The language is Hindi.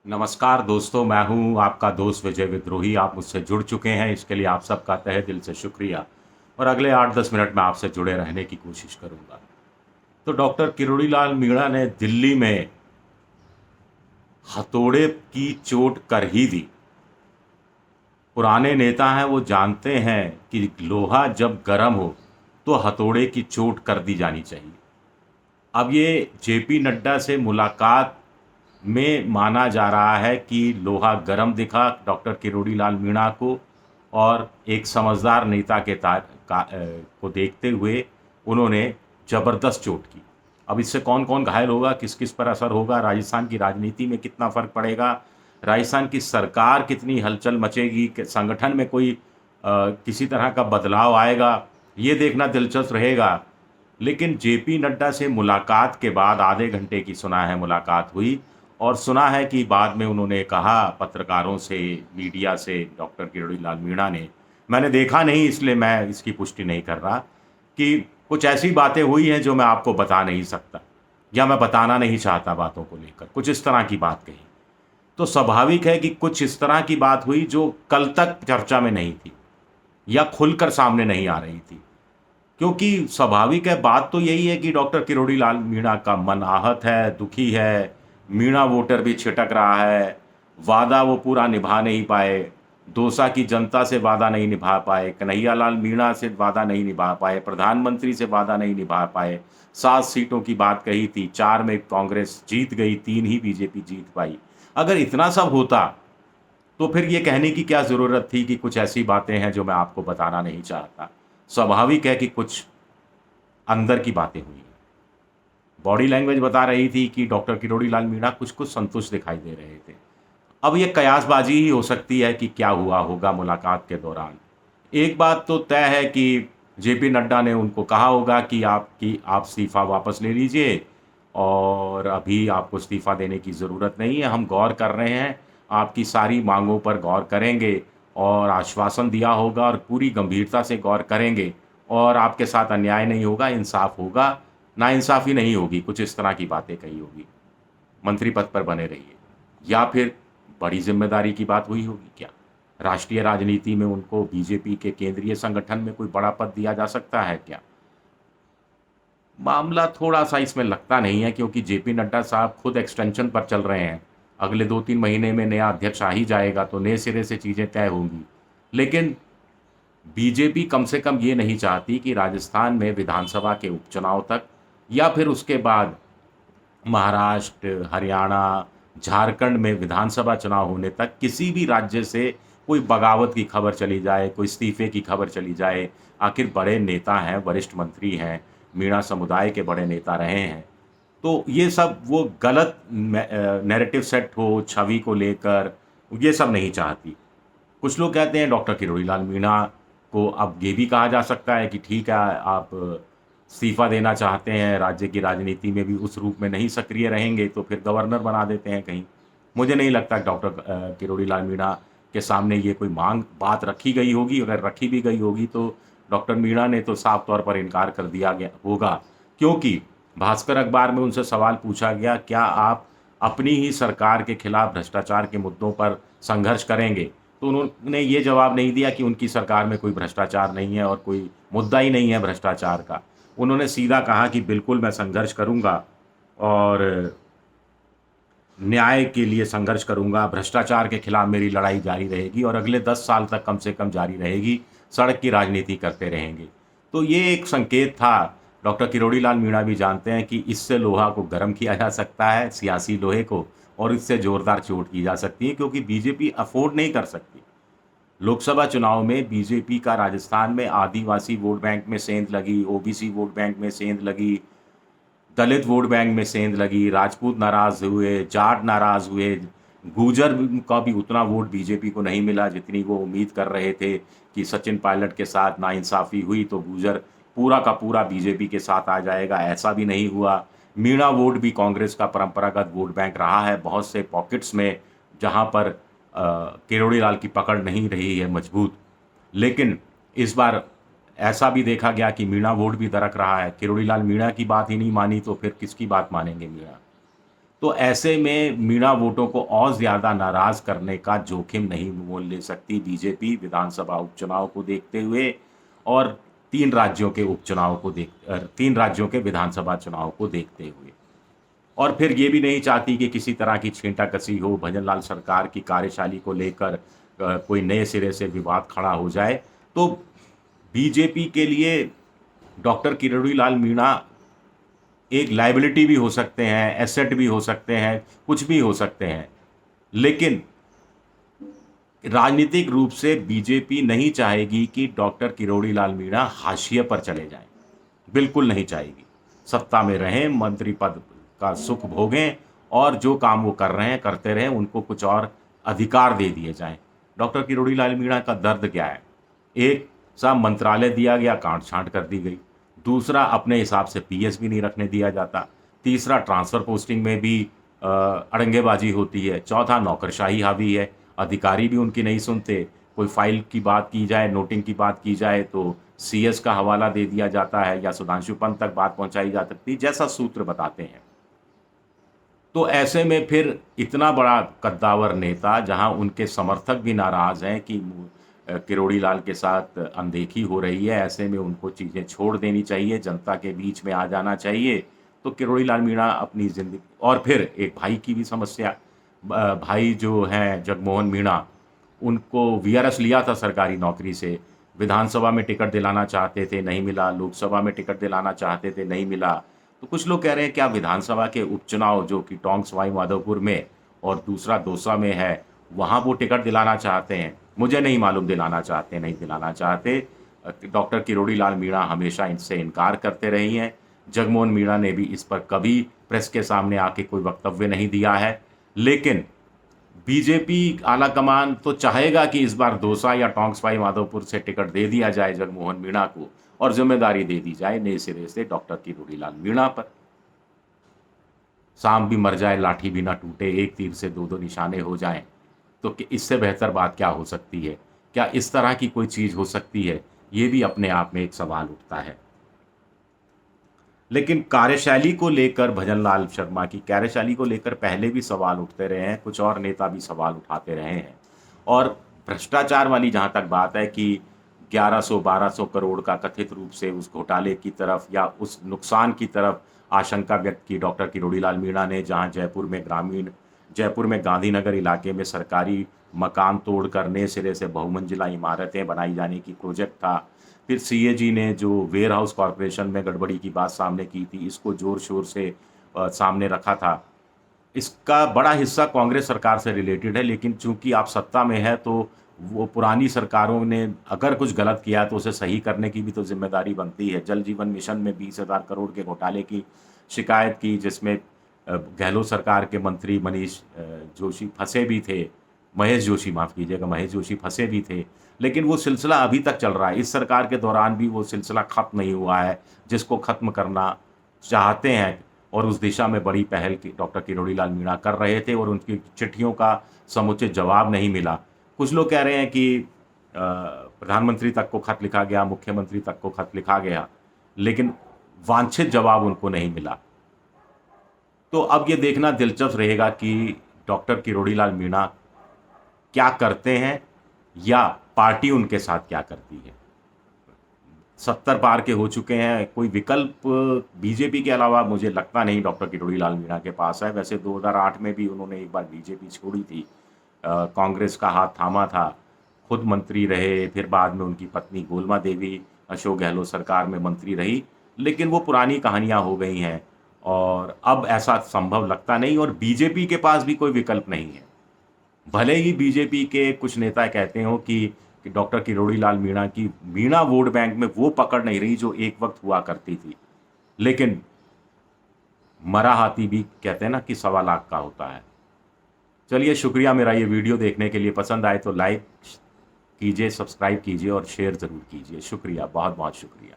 नमस्कार दोस्तों, मैं हूं आपका दोस्त विजय विद्रोही। आप मुझसे जुड़ चुके हैं, इसके लिए आप सबका तहे दिल से शुक्रिया। और अगले 8-10 मिनट में आपसे जुड़े रहने की कोशिश करूंगा। तो डॉक्टर किरोड़ी लाल मीणा ने दिल्ली में हथौड़े की चोट कर ही दी। पुराने नेता हैं, वो जानते हैं कि लोहा जब गर्म हो तो हथौड़े की चोट कर दी जानी चाहिए। अब ये जेपी नड्डा से मुलाकात में माना जा रहा है कि लोहा गर्म दिखा डॉक्टर किरोड़ी लाल मीणा को, और एक समझदार नेता को देखते हुए उन्होंने ज़बरदस्त चोट की। अब इससे कौन कौन घायल होगा, किस किस पर असर होगा, राजस्थान की राजनीति में कितना फ़र्क पड़ेगा, राजस्थान की सरकार कितनी हलचल मचेगी, संगठन में कोई किसी तरह का बदलाव आएगा, ये देखना दिलचस्प रहेगा। लेकिन जेपी नड्डा से मुलाकात के बाद आधे घंटे की सुना है मुलाकात हुई, और सुना है कि बाद में उन्होंने कहा पत्रकारों से, मीडिया से, डॉक्टर किरोड़ी लाल मीणा ने, मैंने देखा नहीं इसलिए मैं इसकी पुष्टि नहीं कर रहा, कि कुछ ऐसी बातें हुई हैं जो मैं आपको बता नहीं सकता, या मैं बताना नहीं चाहता बातों को लेकर, कुछ इस तरह की बात कही। तो स्वाभाविक है कि कुछ इस तरह की बात हुई जो कल तक चर्चा में नहीं थी या खुलकर सामने नहीं आ रही थी। क्योंकि स्वाभाविक है, बात तो यही है कि डॉक्टर किरोड़ी लाल मीणा का मन आहत है, दुखी है, मीणा वोटर भी छिटक रहा है, वादा वो पूरा निभा नहीं पाए, दौसा की जनता से वादा नहीं निभा पाए, कन्हैया लाल मीणा से वादा नहीं निभा पाए, प्रधानमंत्री से वादा नहीं निभा पाए। 7 सीटों की बात कही थी, 4 में कांग्रेस जीत गई, 3 ही बीजेपी जीत पाई। अगर इतना सब होता तो फिर ये कहने की क्या ज़रूरत थी कि कुछ ऐसी बातें हैं जो मैं आपको बताना नहीं चाहता। स्वाभाविक है कि कुछ अंदर की बातें हुई। बॉडी लैंग्वेज बता रही थी कि डॉक्टर किरोड़ी लाल मीणा कुछ कुछ संतुष्ट दिखाई दे रहे थे। अब ये कयासबाजी ही हो सकती है कि क्या हुआ होगा मुलाकात के दौरान। एक बात तो तय है कि जेपी नड्डा ने उनको कहा होगा कि आप इस्तीफ़ा वापस ले लीजिए, और अभी आपको इस्तीफ़ा देने की ज़रूरत नहीं है, हम गौर कर रहे हैं, आपकी सारी मांगों पर गौर करेंगे, और आश्वासन दिया होगा और पूरी गंभीरता से गौर करेंगे, और आपके साथ अन्याय नहीं होगा, इंसाफ होगा, नाइंसाफ़ी नहीं होगी, कुछ इस तरह की बातें कही होगी। मंत्री पद पर बने रहिए, या फिर बड़ी ज़िम्मेदारी की बात हुई होगी क्या? राष्ट्रीय राजनीति में उनको बीजेपी के केंद्रीय संगठन में कोई बड़ा पद दिया जा सकता है क्या? मामला थोड़ा-सा इसमें लगता नहीं है, क्योंकि जेपी नड्डा साहब खुद एक्सटेंशन पर चल रहे हैं। अगले 2-3 महीने में नया अध्यक्ष आ ही जाएगा, तो नए सिरे से चीज़ें तय होंगी। लेकिन बीजेपी कम से कम ये नहीं चाहती कि राजस्थान में विधानसभा के उपचुनाव तक, या फिर उसके बाद महाराष्ट्र, हरियाणा, झारखंड में विधानसभा चुनाव होने तक किसी भी राज्य से कोई बगावत की खबर चली जाए, कोई इस्तीफ़े की खबर चली जाए। आखिर बड़े नेता हैं, वरिष्ठ मंत्री हैं, मीणा समुदाय के बड़े नेता रहे हैं। तो ये सब वो गलत नैरेटिव सेट हो छवि को लेकर, ये सब नहीं चाहती। कुछ लोग कहते हैं डॉक्टर किरोड़ी लाल मीणा को अब ये भी कहा जा सकता है कि ठीक है, आप इस्तीफ़ा देना चाहते हैं, राज्य की राजनीति में भी उस रूप में नहीं सक्रिय रहेंगे, तो फिर गवर्नर बना देते हैं कहीं। मुझे नहीं लगता डॉक्टर किरोड़ी लाल मीणा के सामने ये कोई बात रखी गई होगी। अगर रखी भी गई होगी तो डॉक्टर मीणा ने तो साफ तौर पर इनकार कर दिया गया होगा, क्योंकि भास्कर अखबार में उनसे सवाल पूछा गया, क्या आप अपनी ही सरकार के खिलाफ भ्रष्टाचार के मुद्दों पर संघर्ष करेंगे? तो उन्होंने ये जवाब नहीं दिया कि उनकी सरकार में कोई भ्रष्टाचार नहीं है और कोई मुद्दा ही नहीं है भ्रष्टाचार का। उन्होंने सीधा कहा कि बिल्कुल मैं संघर्ष करूँगा, और न्याय के लिए संघर्ष करूँगा, भ्रष्टाचार के खिलाफ मेरी लड़ाई जारी रहेगी, और अगले 10 साल तक कम से कम जारी रहेगी, सड़क की राजनीति करते रहेंगे। तो ये एक संकेत था। डॉक्टर किरोड़ी लाल मीणा भी जानते हैं कि इससे लोहा को गर्म किया जा सकता है, सियासी लोहे को, और इससे ज़ोरदार चोट की जा सकती है, क्योंकि बीजेपी अफ़ोर्ड नहीं कर सकती। लोकसभा चुनाव में बीजेपी का राजस्थान में आदिवासी वोट बैंक में सेंध लगी, ओबीसी वोट बैंक में सेंध लगी, दलित वोट बैंक में सेंध लगी, राजपूत नाराज़ हुए, जाट नाराज़ हुए, गुर्जर का भी उतना वोट बीजेपी को नहीं मिला जितनी वो उम्मीद कर रहे थे कि सचिन पायलट के साथ नाइंसाफ़ी हुई तो गुर्जर पूरा का पूरा बीजेपी के साथ आ जाएगा, ऐसा भी नहीं हुआ। मीणा वोट भी कांग्रेस का परंपरागत वोट बैंक रहा है बहुत से पॉकेट्स में, जहां पर किरोड़ी लाल की पकड़ नहीं रही है मजबूत। लेकिन इस बार ऐसा भी देखा गया कि मीणा वोट भी दरक रहा है। किरोड़ी लाल मीणा की बात ही नहीं मानी तो फिर किसकी बात मानेंगे मीणा? तो ऐसे में मीणा वोटों को और ज़्यादा नाराज़ करने का जोखिम नहीं मोल ले सकती बीजेपी विधानसभा उपचुनाव को देखते हुए और 3 राज्यों के उपचुनाव को 3 राज्यों के विधानसभा चुनाव को देखते हुए। और फिर ये भी नहीं चाहती कि किसी तरह की छींटाकसी हो, भजनलाल सरकार की कार्यशैली को लेकर कोई नए सिरे से विवाद खड़ा हो जाए। तो बीजेपी के लिए डॉक्टर किरोड़ी लाल मीणा एक लायबिलिटी भी हो सकते हैं, एसेट भी हो सकते हैं, कुछ भी हो सकते हैं। लेकिन राजनीतिक रूप से बीजेपी नहीं चाहेगी कि डॉक्टर किरोड़ी लाल मीणा हाशिए पर चले जाएं। बिल्कुल नहीं चाहेगी। सत्ता में रहें, मंत्री पद का सुख भोगें और जो काम वो कर रहे हैं, करते रहें, उनको कुछ और अधिकार दे दिए जाएँ। डॉक्टर किरोड़ी लाल मीणा का दर्द क्या है? एक सा मंत्रालय दिया गया, काट-छाँट कर दी गई। दूसरा, अपने हिसाब से पीएस भी नहीं रखने दिया जाता। तीसरा, ट्रांसफ़र पोस्टिंग में भी अड़ंगेबाजी होती है। चौथा, नौकरशाही हावी है, अधिकारी भी उनकी नहीं सुनते। कोई फ़ाइल की बात की जाए, नोटिंग की बात की जाए तो सीएस का हवाला दे दिया जाता है या सुधांशु पंत तक बात पहुँचाई जा सकती है, जैसा सूत्र बताते हैं। तो ऐसे में फिर इतना बड़ा कद्दावर नेता, जहां उनके समर्थक भी नाराज़ हैं कि किरोड़ी लाल के साथ अनदेखी हो रही है, ऐसे में उनको चीज़ें छोड़ देनी चाहिए, जनता के बीच में आ जाना चाहिए। तो किरोड़ी लाल मीणा अपनी ज़िंदगी और फिर एक भाई की भी समस्या, भाई जो हैं जगमोहन मीणा, उनको वीआरएस लिया था सरकारी नौकरी से, विधानसभा में टिकट दिलाना चाहते थे, नहीं मिला, लोकसभा में टिकट दिलाना चाहते थे, नहीं मिला। तो कुछ लोग कह रहे हैं क्या विधानसभा के उपचुनाव जो कि टोंक सवाई माधोपुर में और दूसरा दौसा में है, वहाँ वो टिकट दिलाना चाहते हैं। मुझे नहीं मालूम दिलाना चाहते, नहीं दिलाना चाहते। डॉक्टर किरोड़ी लाल मीणा हमेशा इनसे इनकार करते रही हैं। जगमोहन मीणा ने भी इस पर कभी प्रेस के सामने आके कोई वक्तव्य नहीं दिया है। लेकिन बीजेपी आलाकमान तो चाहेगा कि इस बार दौसा या टोंक सवाई माधोपुर से टिकट दे दिया जाए जगमोहन मीणा को और ज़िम्मेदारी दे दी जाए नए सिरे से डॉक्टर किरोड़ी लाल मीणा पर। सांप भी मर जाए, लाठी भी ना टूटे, एक तीर से दो-दो निशाने हो जाएँ, तो कि इससे बेहतर बात क्या हो सकती है? क्या इस तरह की कोई चीज़ हो सकती है? ये भी अपने आप में एक सवाल उठता है। लेकिन कार्यशैली को लेकर भजनलाल शर्मा की कार्यशैली को लेकर पहले भी सवाल उठते रहे हैं, कुछ और नेता भी सवाल उठाते रहे हैं। और भ्रष्टाचार वाली जहाँ तक बात है कि 1100-1200 करोड़ का कथित रूप से उस घोटाले की तरफ या उस नुकसान की तरफ आशंका व्यक्त की डॉक्टर किरोड़ी लाल मीणा ने, जहाँ जयपुर में गांधीनगर इलाके में सरकारी मकान तोड़कर नए सिरे से बहुमंजिला इमारतें बनाई जाने की प्रोजेक्ट था। फिर सीएजी ने जो वेयर हाउस कॉरपोरेशन में गड़बड़ी की बात सामने की थी, इसको ज़ोर-शोर से सामने रखा था। इसका बड़ा हिस्सा कांग्रेस सरकार से रिलेटेड है, लेकिन चूँकि आप सत्ता में हैं, तो वो पुरानी सरकारों ने अगर कुछ गलत किया, तो उसे सही करने की भी तो ज़िम्मेदारी बनती है। जल जीवन मिशन में 20,000 करोड़ के घोटाले की शिकायत की, जिसमें गहलोत सरकार के मंत्री जोशी फँसे भी थे। महेश जोशी, माफ़ कीजिएगा, महेश जोशी फँसे भी थे। लेकिन वो सिलसिला अभी तक चल रहा है। इस सरकार के दौरान भी वो सिलसिला ख़त्म नहीं हुआ है, जिसको ख़त्म करना चाहते हैं और उस दिशा में बड़ी पहल की डॉक्टर किरोड़ी लाल मीणा कर रहे थे और उनकी चिट्ठियों का समुचित जवाब नहीं मिला। कुछ लोग कह रहे हैं कि प्रधानमंत्री तक को खत लिखा गया, मुख्यमंत्री तक को खत लिखा गया, लेकिन वांछित जवाब उनको नहीं मिला। तो अब ये देखना दिलचस्प रहेगा कि डॉक्टर किरोड़ी लाल मीणा क्या करते हैं या पार्टी उनके साथ क्या करती है। 70 पार के हो चुके हैं, कोई विकल्प बीजेपी के अलावा मुझे लगता नहीं डॉक्टर किरोड़ी लाल मीणा के पास है। वैसे 2008 में भी उन्होंने एक बार बीजेपी छोड़ी थी, कांग्रेस का हाथ थामा था, खुद मंत्री रहे, फिर बाद में उनकी पत्नी गोलमा देवी अशोक गहलोत सरकार में मंत्री रही, लेकिन वो पुरानी कहानियाँ हो गई हैं और अब ऐसा संभव लगता नहीं और बीजेपी के पास भी कोई विकल्प नहीं है। भले ही बीजेपी के कुछ नेता कहते हों कि डॉक्टर किरोड़ी लाल मीणा की मीणा वोट बैंक में वो पकड़ नहीं रही जो एक वक्त हुआ करती थी, लेकिन मरा हाथी भी कहते हैं ना कि 1.25 लाख का होता है। चलिए, शुक्रिया मेरा ये वीडियो देखने के लिए। पसंद आए तो लाइक कीजिए, सब्सक्राइब कीजिए और शेयर ज़रूर कीजिए। शुक्रिया, बहुत बहुत शुक्रिया।